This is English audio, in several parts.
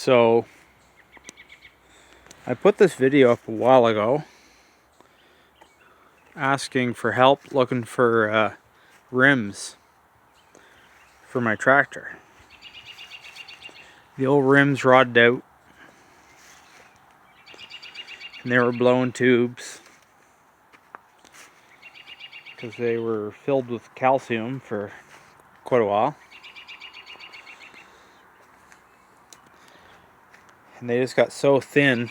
So I put this video up a while ago asking for help looking for rims for my tractor. The old rims rotted out and they were blowing tubes because they were filled with calcium for quite a while. And they just got so thin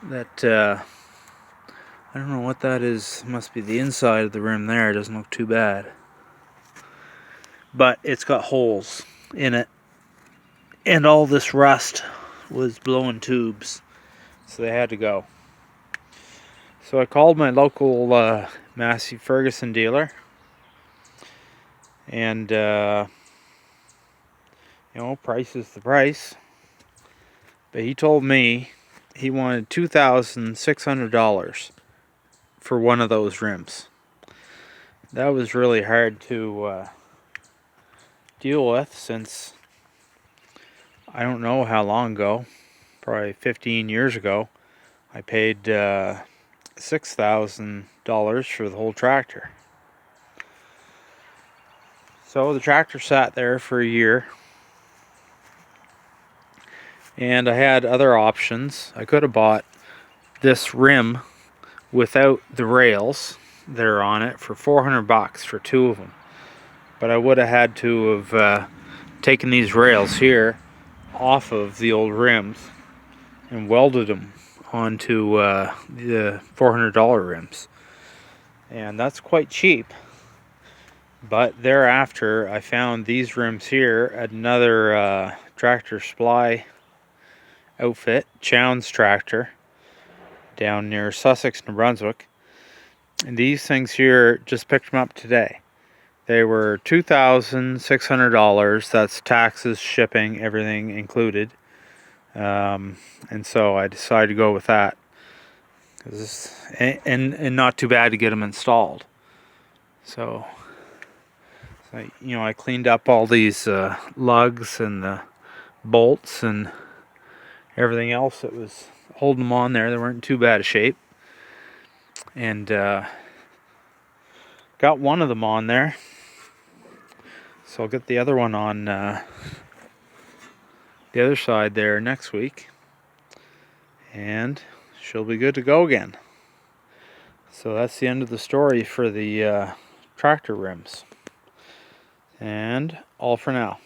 that I don't know what that is. It must be the inside of the rim there. It doesn't look too bad. But it's got holes in it. And all this rust was blowing tubes. So they had to go. So I called my local Massey Ferguson dealer. And, price is the price. But he told me he wanted $2,600 for one of those rims. That was really hard to deal with, since I don't know how long ago, probably 15 years ago, I paid $6,000 for the whole tractor. So the tractor sat there for a year. And I had other options. I could have bought this rim without the rails that are on it for $400 for two of them. But I would have had to have taken these rails here off of the old rims and welded them onto the $400 rims. And that's quite cheap. But thereafter, I found these rims here at another tractor supply outfit, Chown's Tractor, down near Sussex, New Brunswick. And these things here, just picked them up today. They were $2,600. That's taxes, shipping, everything included. And so I decided to go with that. And not too bad to get them installed. So I cleaned up all these lugs and the bolts and everything else that was holding them on there. They weren't in too bad a shape. And got one of them on there. So I'll get the other one on the other side there next week. And she'll be good to go again. So that's the end of the story for the tractor rims. And all for now.